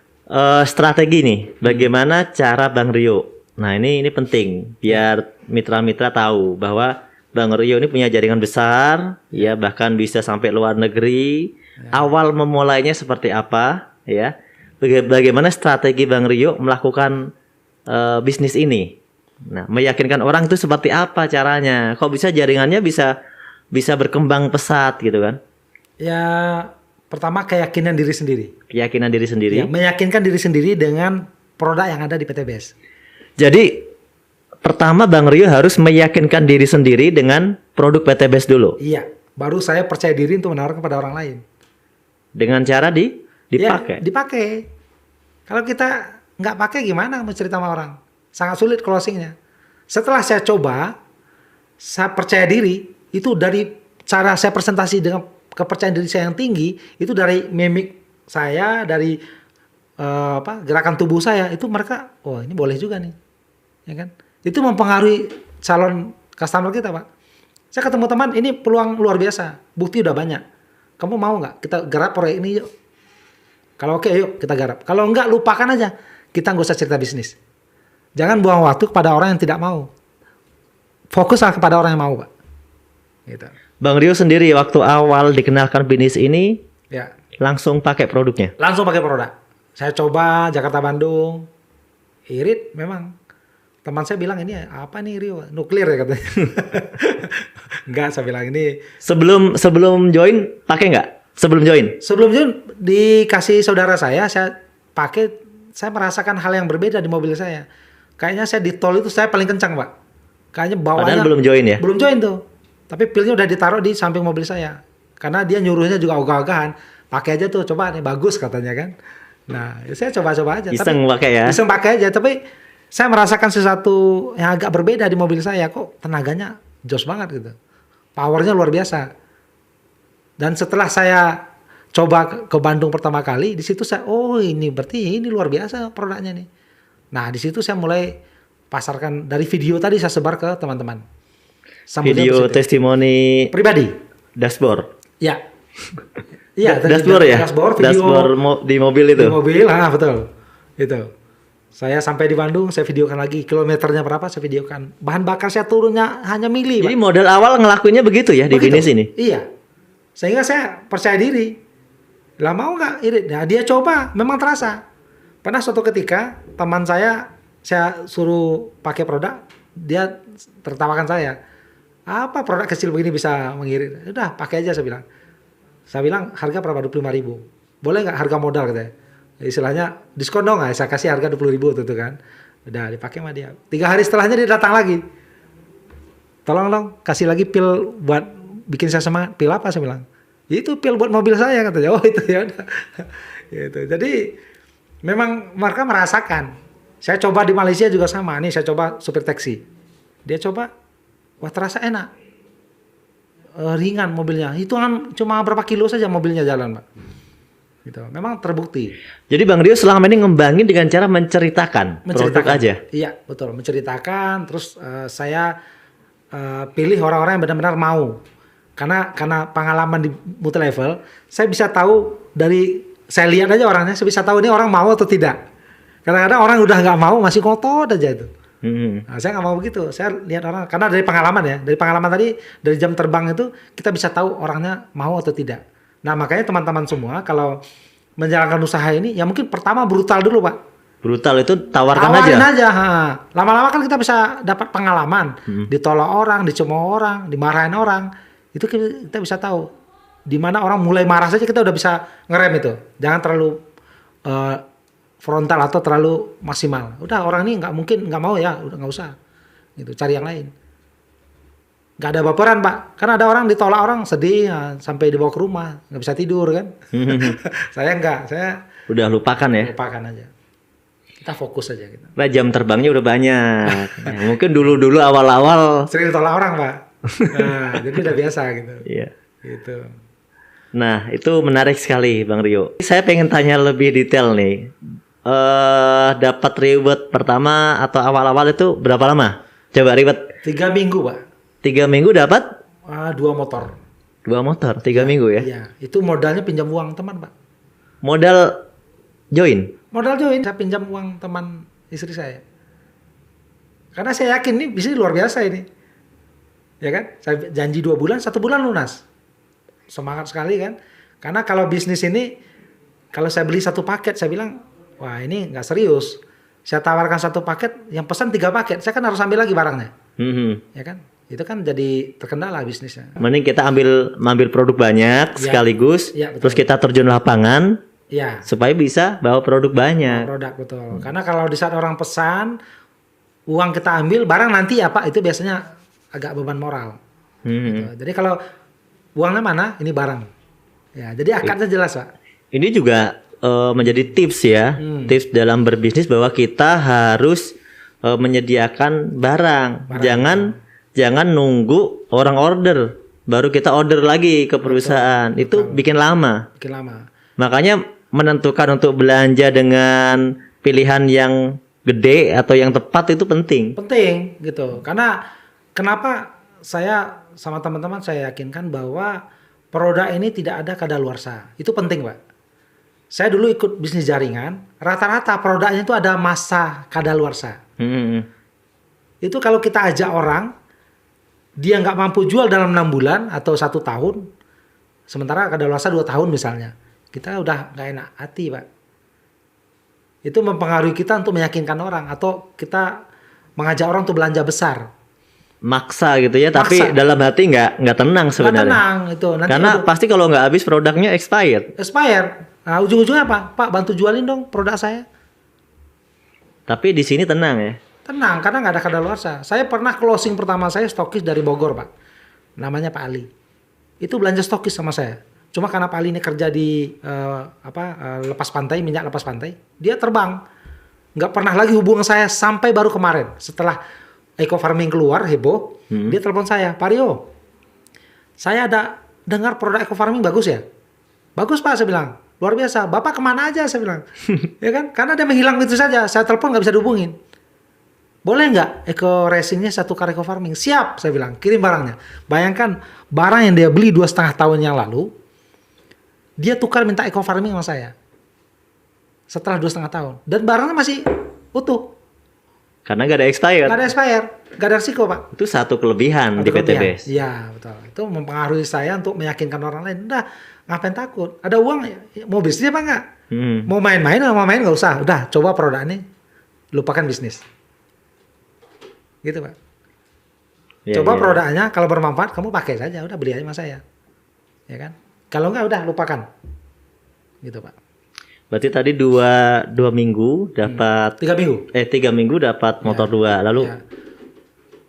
strategi nih, bagaimana cara Bang Rio? Nah ini penting biar mitra-mitra tahu bahwa Bang Rio ini punya jaringan besar, ya bahkan bisa sampai luar negeri. Awal memulainya seperti apa, ya? Bagaimana strategi Bang Rio melakukan bisnis ini? Nah, meyakinkan orang itu seperti apa caranya? Kok bisa jaringannya bisa berkembang pesat gitu kan? Ya, pertama keyakinan diri sendiri. Keyakinan diri sendiri. Ya, meyakinkan diri sendiri dengan produk yang ada di PTBS. Jadi pertama Bang Rio harus meyakinkan diri sendiri dengan produk PTBS dulu. Iya, baru saya percaya diri untuk menawarkan kepada orang lain. Dengan cara dipakai. Ya, dipakai. Kalau kita nggak pakai gimana mau cerita sama orang? Sangat sulit closingnya. Setelah saya coba, saya percaya diri itu dari cara saya presentasi dengan kepercayaan diri saya yang tinggi, itu dari mimik saya, dari gerakan tubuh saya, itu mereka, oh ini boleh juga nih, ya kan? Itu mempengaruhi calon customer kita, Pak. Saya ketemu teman, ini peluang luar biasa, bukti udah banyak. Kamu mau nggak kita garap proyek ini yuk? Kalau oke, yuk kita garap. Kalau enggak, lupakan aja. Kita nggak usah cerita bisnis. Jangan buang waktu kepada orang yang tidak mau. Fokuslah kepada orang yang mau, Pak. Gitu. Bang Rio sendiri waktu awal dikenalkan bisnis ini Ya. langsung pakai produknya. Langsung pakai produk. Saya coba Jakarta Bandung. Irit memang. Teman saya bilang ini apa nih Rio? Nuklir ya katanya. Enggak, saya bilang ini. Sebelum join pakai nggak? Sebelum join? Sebelum join dikasih saudara saya pakai, saya merasakan hal yang berbeda di mobil saya. Kayaknya saya di tol itu saya paling kencang, Pak. Kayaknya bawahnya. Padahal belum join ya? Belum join tuh. Tapi pilnya udah ditaruh di samping mobil saya. Karena dia nyuruhnya juga ogah-ogahan. Pakai aja tuh, coba nih bagus katanya kan. Nah, ya saya coba-coba aja. Iseng pakai ya? Iseng pakai aja, tapi saya merasakan sesuatu yang agak berbeda di mobil saya. Kok tenaganya jos banget gitu. Powernya luar biasa. Dan setelah saya coba ke Bandung pertama kali, di situ saya, oh ini berarti ini luar biasa produknya nih. Nah, di situ saya mulai pasarkan dari video tadi saya sebar ke teman-teman. Video testimoni pribadi. Dashboard. Ya. Iya, dashboard ya. Dashboard video di mobil itu. Di mobil, betul. Itu. Saya sampai di Bandung, saya videokan lagi kilometernya berapa, saya videokan. Bahan bakar saya turunnya hanya mili. Jadi Pak. modal awal ngelakuinnya begitu ya di bisnis ini. Iya. Sehingga saya percaya diri. Lah mau nggak Irit? Nah, dia coba, memang terasa. Pernah suatu ketika teman saya suruh pakai produk, dia tertawakan saya. Apa produk kecil begini bisa mengirit? Udah pakai aja saya bilang. Saya bilang harga berapa? 25.000. Boleh nggak harga modal katanya? Istilahnya diskon dong, saya kasih harga 20.000 tuh kan. Udah dipakai sama dia. 3 hari setelahnya dia datang lagi. Tolong dong kasih lagi pil buat bikin saya semangat. Pil apa saya bilang? Itu pil buat mobil saya katanya. Oh itu ya udah. Gitu. Jadi memang mereka merasakan. Saya coba di Malaysia juga sama. Nih saya coba supir taksi. Dia coba, wah terasa enak. Ringan mobilnya. Itu kan cuma berapa kilo saja mobilnya jalan, Pak. Gitu. Memang terbukti. Jadi Bang Rio selama ini ngembangin dengan cara menceritakan produk aja. Iya, betul. Menceritakan. Terus saya pilih orang-orang yang benar-benar mau. Karena pengalaman di multi level, saya bisa tahu saya lihat aja orangnya, saya bisa tahu ini orang mau atau tidak. Kadang-kadang orang udah nggak mau, masih ngotot aja itu. Nah, saya nggak mau begitu. Saya lihat orang, karena dari pengalaman ya, dari pengalaman tadi, dari jam terbang itu kita bisa tahu orangnya mau atau tidak. Nah makanya teman-teman semua kalau menjalankan usaha ini, ya mungkin pertama brutal dulu, Pak. Brutal itu tawarin aja. Lama-lama kan kita bisa dapat pengalaman, ditolak orang, dicemooh orang, dimarahin orang, itu kita bisa tahu di mana orang mulai marah saja kita udah bisa ngerem itu. Jangan terlalu frontal atau terlalu maksimal. Udah orang ini nggak mau ya, udah nggak usah. Gitu, cari yang lain. Nggak ada baperan, Pak. Karena ada orang ditolak orang sedih ya, sampai dibawa ke rumah, nggak bisa tidur kan. Saya enggak, saya udah lupakan ya. Lupakan aja. Kita fokus aja gitu. Nah, jam terbangnya udah banyak. Ya, mungkin dulu awal-awal sering ditolak orang, Pak. Nah, jadi udah biasa gitu. Iya. Gitu. Nah, itu menarik sekali, Bang Rio. Saya pengen tanya lebih detail nih. Dapat reward pertama atau awal-awal itu berapa lama? Coba reward. 3 minggu, Pak. 3 minggu dapat? 2 motor. 2 motor, 3 minggu ya? Iya, itu modalnya pinjam uang teman, Pak. Modal join? Modal join, saya pinjam uang teman istri saya. Karena saya yakin nih bisnis luar biasa ini. Ya kan? Saya janji 2 bulan, 1 bulan lunas. Semangat sekali kan? Karena kalau bisnis ini, kalau saya beli 1 paket, saya bilang, wah ini nggak serius. Saya tawarkan 1 paket, yang pesan 3 paket, saya kan harus ambil lagi barangnya. Ya kan? Itu kan jadi terkendala bisnisnya. Mending kita ambil produk banyak sekaligus, terus kita terjun lapangan, supaya bisa bawa produk banyak. Produk betul. Karena kalau di saat orang pesan, uang kita ambil, barang nanti ya Pak, itu biasanya agak beban moral. Gitu. Jadi kalau uangnya mana, ini barang. Ya, jadi akadnya jelas Pak. Ini juga menjadi tips ya, tips dalam berbisnis bahwa kita harus menyediakan barang. Jangan jangan nunggu orang order baru kita order lagi ke perusahaan. Itu bikin lama. Bikin lama. Makanya menentukan untuk belanja dengan pilihan yang gede atau yang tepat itu penting. Penting gitu. Karena kenapa saya sama teman-teman saya yakinkan bahwa produk ini tidak ada kadaluarsa. Itu penting, Pak. Saya dulu ikut bisnis jaringan, rata-rata produknya itu ada masa kadaluarsa. Itu kalau kita ajak orang, dia nggak mampu jual dalam 6 bulan atau 1 tahun, sementara kadaluarsa 2 tahun misalnya, kita udah nggak enak hati, Pak. Itu mempengaruhi kita untuk meyakinkan orang atau kita mengajak orang untuk belanja besar. Maksa gitu ya, tapi dalam hati nggak tenang sebenarnya. Nggak tenang itu. Nanti karena pasti kalau nggak habis produknya expired. Nah, ujung-ujungnya apa? Pak, bantu jualin dong produk saya. Tapi di sini tenang ya. Tenang, karena nggak ada kadaluarsa. Saya pernah closing pertama saya stokis dari Bogor, Pak. Namanya Pak Ali. Itu belanja stokis sama saya. Cuma karena Pak Ali ini kerja di lepas pantai, minyak lepas pantai, dia terbang. Nggak pernah lagi hubungan saya sampai baru kemarin. Setelah Eco Farming keluar, heboh, dia telepon saya, Pak Rio, saya ada dengar produk Eco Farming bagus ya? Bagus, Pak, saya bilang. Luar biasa. Bapak kemana aja, saya bilang. Ya kan? Karena dia menghilang gitu saja. Saya telepon nggak bisa dihubungin. Boleh nggak Eco Racingnya 1 kar Eco Farming? Siap, saya bilang. Kirim barangnya. Bayangkan barang yang dia beli 2,5 tahun yang lalu, dia tukar minta Eco Farming sama saya. Setelah 2,5 tahun. Dan barangnya masih utuh. Karena nggak ada expire. Nggak ada expire. Nggak ada risiko, Pak. Itu satu kelebihan di PTBS. Iya, betul. Itu mempengaruhi saya untuk meyakinkan orang lain. Udah, ngapain takut? Ada uang, mau bisnis apa nggak? Mau main-main, mau main nggak usah. Udah, coba produk ini. Lupakan bisnis. Gitu, Pak. Coba produknya, kalau bermanfaat, kamu pakai saja. Udah, beli aja sama saya. Ya kan? Kalau nggak, udah, lupakan. Gitu, Pak. Berarti tadi dua minggu dapat 3 minggu. 3 minggu dapat motor 2. Lalu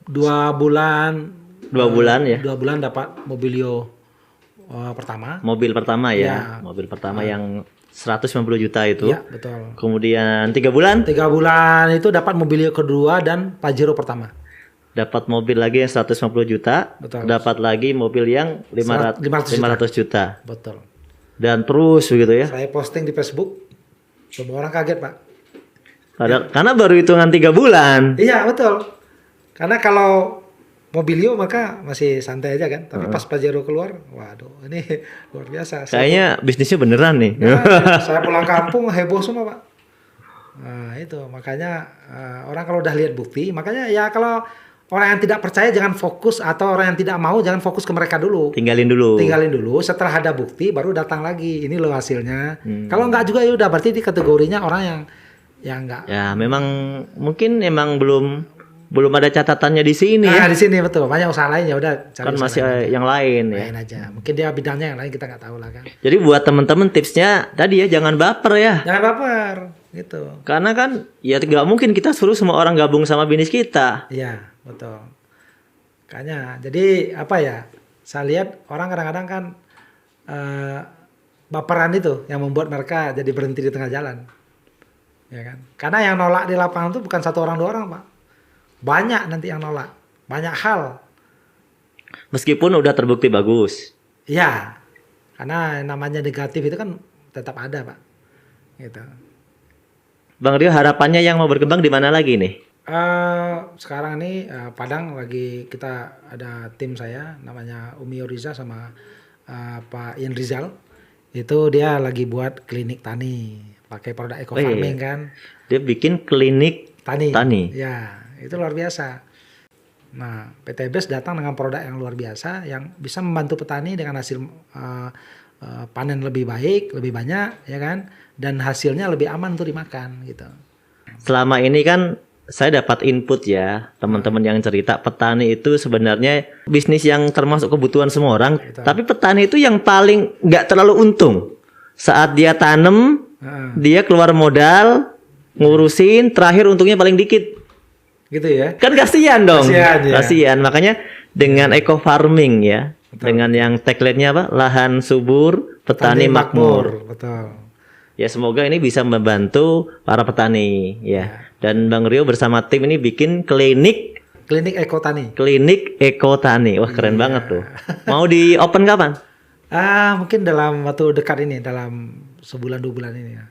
2 bulan. 2 bulan ya. 2 bulan dapat Mobilio pertama. Mobil pertama ya. Ya. Mobil pertama yang 190 juta itu. Iya, betul. Kemudian 3 bulan 3 bulan itu dapat Mobilio kedua dan Pajero pertama. dapat mobil lagi yang 150 juta. Betul. Dapat lagi mobil yang 500 juta. Betul. Dan terus begitu ya. Saya posting di Facebook, semua orang kaget, Pak. Karena baru hitungan 3 bulan. Iya, betul. Karena kalau Mobilio maka masih santai aja kan. Tapi pas Pajero keluar, waduh, ini luar biasa. Kayaknya bisnisnya beneran nih. Saya pulang kampung heboh semua, Pak. Nah, itu makanya orang kalau udah lihat bukti, makanya ya kalau orang yang tidak percaya jangan fokus, atau orang yang tidak mau jangan fokus ke mereka dulu. Tinggalin dulu. Setelah ada bukti baru datang lagi. Ini loh hasilnya. Kalau enggak juga ya udah, berarti di kategorinya orang yang enggak. Ya, memang mungkin emang belum ada catatannya di sini ya. Di sini betul. Banyak usaha lain, ya udah cari kan masih yang lain ya. Lain aja. Mungkin dia bidangnya yang lain, kita nggak tahu lah kan. Jadi buat teman-teman tipsnya tadi ya, jangan baper ya. Jangan baper gitu. Karena kan ya nggak mungkin kita suruh semua orang gabung sama bisnis kita. Iya, betul. Makanya jadi apa ya? Saya lihat orang kadang-kadang kan baperan itu yang membuat mereka jadi berhenti di tengah jalan. Ya kan? Karena yang nolak di lapangan itu bukan 1 orang 2 orang, Pak. Banyak nanti yang nolak. Banyak hal. Meskipun udah terbukti bagus. Iya. Karena namanya negatif itu kan tetap ada, Pak. Gitu. Bang Rio, harapannya yang mau berkembang di mana lagi nih? Sekarang ini Padang lagi kita ada tim saya namanya Umi Oriza sama Pak Ian Rizal. Itu dia lagi buat klinik tani pakai produk Eco Farming kan. Dia bikin klinik tani. Ya, itu luar biasa. Nah, PTBS datang dengan produk yang luar biasa yang bisa membantu petani dengan hasil panen lebih baik, lebih banyak, ya kan? Dan hasilnya lebih aman untuk dimakan gitu. Selama ini kan saya dapat input ya, teman-teman yang cerita petani itu sebenarnya bisnis yang termasuk kebutuhan semua orang. Betul. Tapi petani itu yang paling nggak terlalu untung. Saat dia tanam, dia keluar modal, ngurusin, terakhir untungnya paling dikit. Gitu ya? Kan kasihan dong. Kasihan. Makanya dengan eco farming ya, betul. Dengan yang tagline-nya apa? Lahan subur, petani makmur. Betul. Ya, semoga ini bisa membantu para petani ya. Dan Bang Rio bersama tim ini bikin klinik Klinik Eko Tani. Klinik Eko Tani. Wah, keren Iya. banget tuh. Mau di open kapan? Mungkin dalam waktu dekat ini, dalam sebulan 2 bulan ini ya.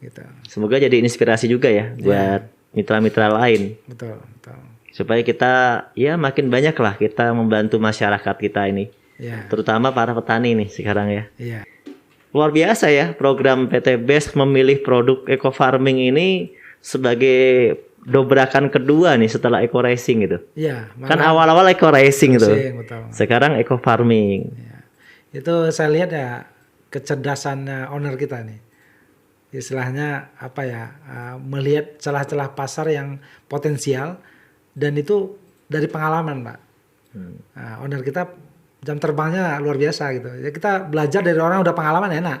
Gitu. Semoga jadi inspirasi juga ya buat mitra-mitra lain. Betul, betul. Supaya kita ya makin banyak lah kita membantu masyarakat kita ini. Iya. Terutama para petani nih sekarang ya. Iya. Luar biasa ya program PT BEST memilih produk eco farming ini sebagai dobrakan kedua nih setelah eco racing gitu. Iya, Kan malah awal-awal eco racing gitu. betul. Sekarang eco farming. Itu saya lihat ya kecerdasan owner kita nih. Istilahnya apa ya? Melihat celah-celah pasar yang potensial dan itu dari pengalaman, Pak. Owner kita jam terbangnya luar biasa gitu. Ya kita belajar dari orang yang udah pengalaman enak.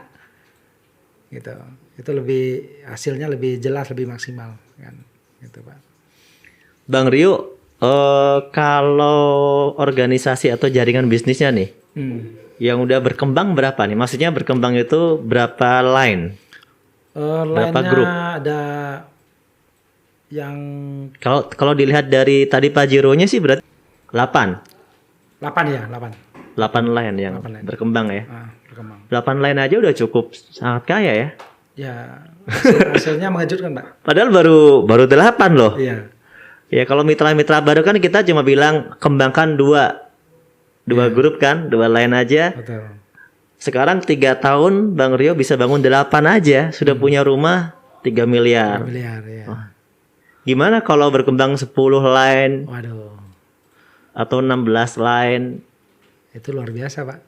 Gitu. Itu lebih hasilnya lebih jelas, lebih maksimal kan. Gitu, Pak. Bang Rio, kalau organisasi atau jaringan bisnisnya nih yang udah berkembang berapa nih? Maksudnya berkembang itu berapa line? Berapa Lainnya grup? ada yang Kalau dilihat dari tadi Pajero-nya sih berarti 8. 8 ya, 8. 8 line yang 8 line. berkembang ya. Berkembang. 8 line aja udah cukup sangat kaya ya. Ya, hasilnya mengejutkan, Pak. Padahal baru 8 loh. Iya. Ya kalau mitra-mitra baru kan kita cuma bilang kembangkan dua grup kan, 2 line aja. Betul. Sekarang 3 tahun Bang Rio bisa bangun 8 aja, sudah punya rumah 3 miliar. 3 miliar ya. Gimana kalau berkembang 10 line Waduh, atau 16 line? itu luar biasa, Pak.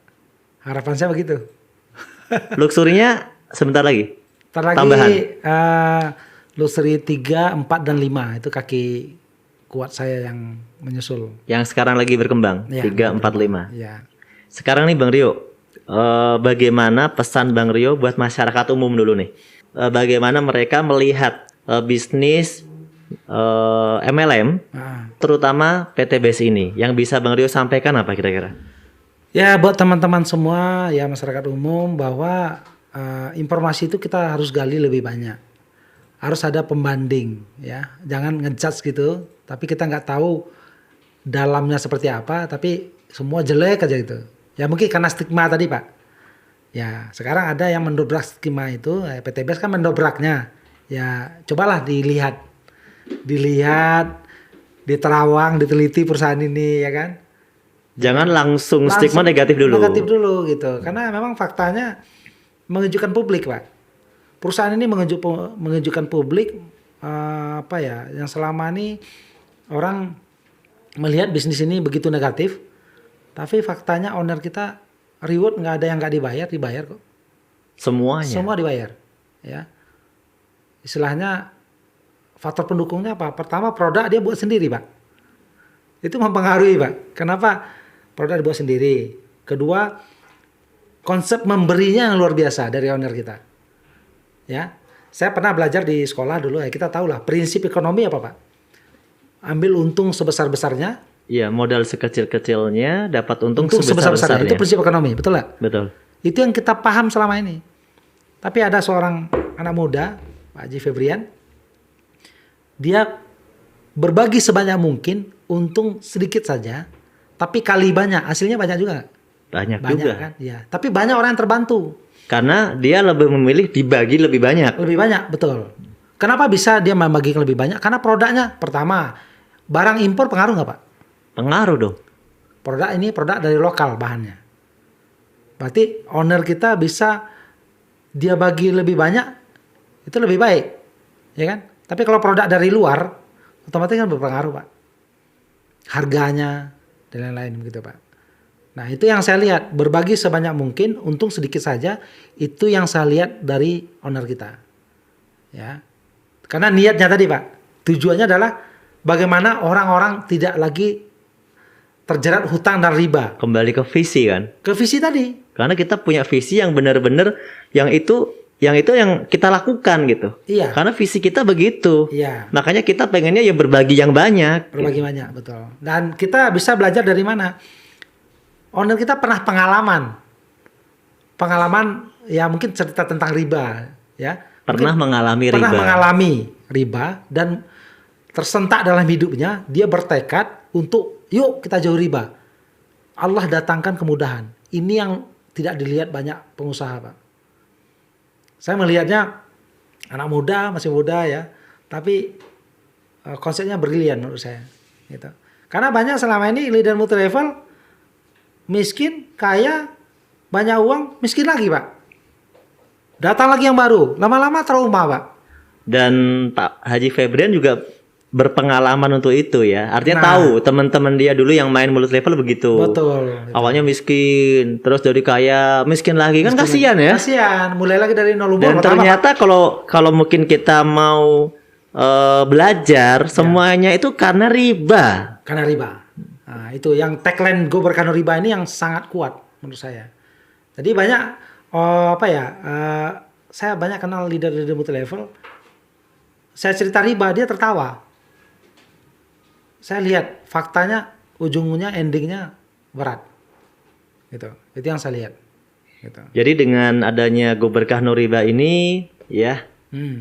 Harapan saya begitu. Luxurinya sebentar lagi. Ntar lagi Tambahan. Luxury 3, 4 dan 5 itu kaki kuat saya yang menyusul. Yang sekarang lagi berkembang, Ya, 3, 4, 5. Iya. Sekarang nih Bang Rio, bagaimana pesan Bang Rio buat masyarakat umum dulu nih? Bagaimana mereka melihat bisnis MLM, terutama PT BEST ini, yang bisa Bang Rio sampaikan apa kira-kira? Ya, buat teman-teman semua ya masyarakat umum bahwa informasi itu kita harus gali lebih banyak. Harus ada pembanding ya. Jangan ngejudge gitu, tapi kita nggak tahu dalamnya seperti apa, tapi semua jelek aja gitu. Ya mungkin karena stigma tadi, Pak. Ya, sekarang ada yang mendobrak stigma itu, PT BEST kan mendobraknya. Ya, cobalah dilihat, diterawang, diteliti perusahaan ini ya kan. Jangan langsung stigma negatif dulu. Negatif dulu gitu. Karena memang faktanya mengejutkan publik, Pak. Perusahaan ini mengejutkan publik yang selama ini orang melihat bisnis ini begitu negatif, tapi faktanya owner kita reward nggak ada yang nggak dibayar kok. Semuanya. Semua dibayar, ya. Istilahnya faktor pendukungnya apa? Pertama produk dia buat sendiri, Pak. Itu mempengaruhi, Pak. Kenapa produk dibuat sendiri? Kedua, konsep memberinya yang luar biasa dari owner kita. Ya, saya pernah belajar di sekolah dulu ya, kita tahu lah prinsip ekonomi apa, Pak? Ambil untung sebesar-besarnya. Iya, modal sekecil-kecilnya dapat untung sebesar-besarnya. sebesar-besarnya. Itu prinsip ekonomi, betul nggak? Betul. Itu yang kita paham selama ini. Tapi ada seorang anak muda, Pak Haji Febrian, dia berbagi sebanyak mungkin, untung sedikit saja, tapi kali banyak, hasilnya banyak juga nggak? Banyak juga. Kan? Ya. Tapi banyak orang yang terbantu. Karena dia lebih memilih dibagi lebih banyak. Lebih banyak, betul. Kenapa bisa dia membagi lebih banyak? Karena produknya, pertama, barang impor pengaruh nggak, Pak? Pengaruh dong. Produk ini produk dari lokal bahannya. Berarti owner kita bisa dia bagi lebih banyak, itu lebih baik. Ya kan? Tapi kalau produk dari luar, otomatis kan berpengaruh, Pak. Harganya, dan lain-lain begitu, Pak. Nah, itu yang saya lihat. Berbagi sebanyak mungkin, untung sedikit saja. Itu yang saya lihat dari owner kita. Ya. Karena niatnya tadi, Pak. Tujuannya adalah bagaimana orang-orang tidak lagi terjerat hutang dan riba. Kembali ke visi kan. Ke visi tadi. Karena kita punya visi yang benar-benar yang itu yang kita lakukan gitu. Iya. Karena visi kita begitu. Iya. Makanya kita pengennya ya berbagi yang banyak. Berbagi banyak, betul. Dan kita bisa belajar dari mana? Owner kita pernah pengalaman ya mungkin cerita tentang riba ya. Pernah mengalami Pernah riba. mengalami riba dan tersentak dalam hidupnya, dia bertekad untuk yuk kita jauh riba. Allah datangkan kemudahan. Ini yang tidak dilihat banyak pengusaha, Pak. Saya melihatnya anak muda, masih muda ya, tapi konsepnya brilian menurut saya. Gitu. Karena banyak selama ini leader multi level miskin, kaya, banyak uang, miskin lagi, Pak. Datang lagi yang baru, lama-lama trauma, Pak. Dan Pak Haji Febrian juga berpengalaman untuk itu ya. Artinya tahu teman-teman dia dulu yang main multi level begitu. Betul. Awalnya miskin, terus jadi kaya, miskin lagi kan kasihan ya. Kasihan, mulai lagi dari nol. Dan ternyata kalau mungkin kita mau belajar semuanya itu karena riba. Karena riba. Nah, itu yang tagline Go Berkah No Riba ini yang sangat kuat menurut saya. Jadi banyak saya banyak kenal leader-leader multi level. Saya cerita riba, dia tertawa. Saya lihat faktanya, ujungnya, endingnya berat. Gitu. Itu yang saya lihat. Gitu. Jadi dengan adanya Go Berkah No Riba ini, ya,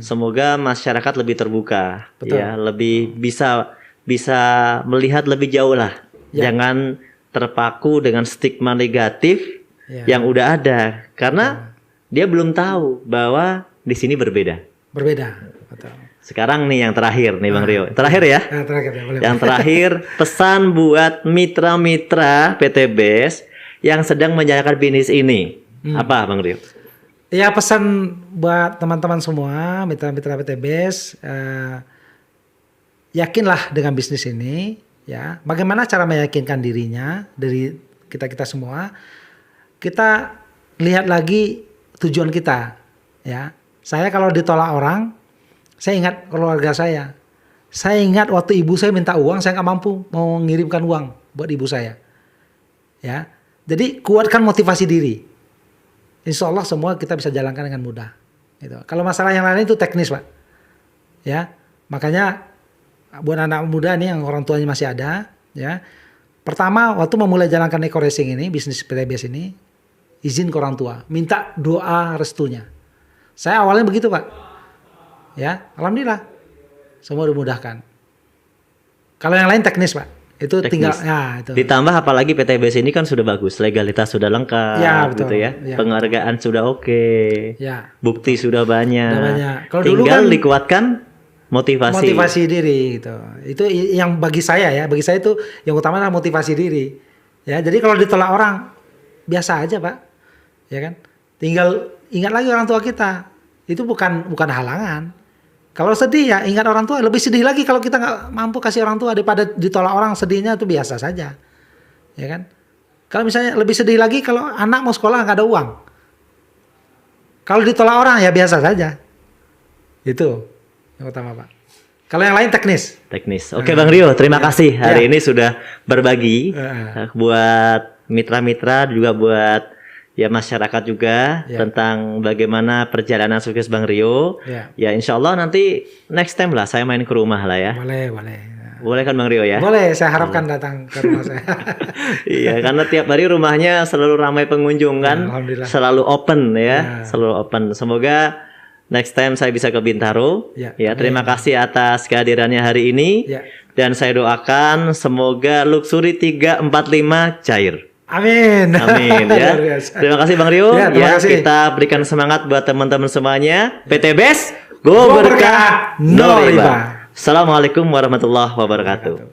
semoga masyarakat lebih terbuka, betul. Ya, lebih bisa melihat lebih jauh lah. Ya. Jangan terpaku dengan stigma negatif yang udah ada, karena dia belum tahu bahwa di sini berbeda. Berbeda, betul. Sekarang nih yang terakhir nih Bang Rio. Terakhir ya. Terakhir ya, boleh. Yang terakhir pesan buat mitra-mitra PT BES yang sedang menjalankan bisnis ini. Apa Bang Rio? Ya, pesan buat teman-teman semua, mitra-mitra PT BES, yakinlah dengan bisnis ini, ya. Bagaimana cara meyakinkan dirinya dari kita semua? Kita lihat lagi tujuan kita, ya. Saya kalau ditolak orang, saya ingat keluarga saya. Saya ingat waktu ibu saya minta uang, saya nggak mampu mau mengirimkan uang buat ibu saya. Ya, jadi kuatkan motivasi diri. Insya Allah semua kita bisa jalankan dengan mudah. Gitu. Kalau masalah yang lain itu teknis, Pak. Ya, makanya buat anak muda nih yang orang tuanya masih ada, ya. Pertama, waktu memulai jalankan eco racing ini, bisnis PTBS ini, izin ke orang tua, minta doa restunya. Saya awalnya begitu, Pak. Ya, alhamdulillah semua dimudahkan. Kalau yang lain teknis, Pak, itu teknis. Tinggal ya itu. Ditambah apalagi PTBS ini kan sudah bagus, legalitas sudah lengkap, ya, betul, gitu ya. Ya. Penghargaan sudah oke. Ya. Bukti sudah banyak. Kalau tinggal dulu kan dikuatkan motivasi diri gitu. Itu yang bagi saya itu yang utama adalah motivasi diri. Ya, jadi kalau ditolak orang biasa aja, Pak. Ya kan? Tinggal ingat lagi orang tua kita. Itu bukan halangan. Kalau sedih ya ingat orang tua. Lebih sedih lagi kalau kita nggak mampu kasih orang tua daripada ditolak orang, sedihnya itu biasa saja, ya kan? Kalau misalnya lebih sedih lagi kalau anak mau sekolah nggak ada uang. Kalau ditolak orang ya biasa saja. Itu yang utama, Pak. Kalau yang lain teknis. Oke, Bang Rio, terima kasih hari ini sudah berbagi buat mitra-mitra juga buat ya masyarakat juga tentang bagaimana perjalanan sukses Bang Rio. Ya insya Allah nanti next time lah saya main ke rumah lah ya. Boleh. Boleh kan Bang Rio ya? Boleh, saya harapkan datang ke rumah saya. Iya, karena tiap hari rumahnya selalu ramai pengunjung kan. Alhamdulillah. Selalu open ya. Selalu open. Semoga next time saya bisa ke Bintaro. Ya, terima kasih atas kehadirannya hari ini. Dan saya doakan semoga Luxury 345 cair. Amin ya. Terima kasih Bang Rio. Ya, kita berikan semangat buat teman-teman semuanya. PT BES Go Berkah No Riba. Assalamualaikum warahmatullahi wabarakatuh.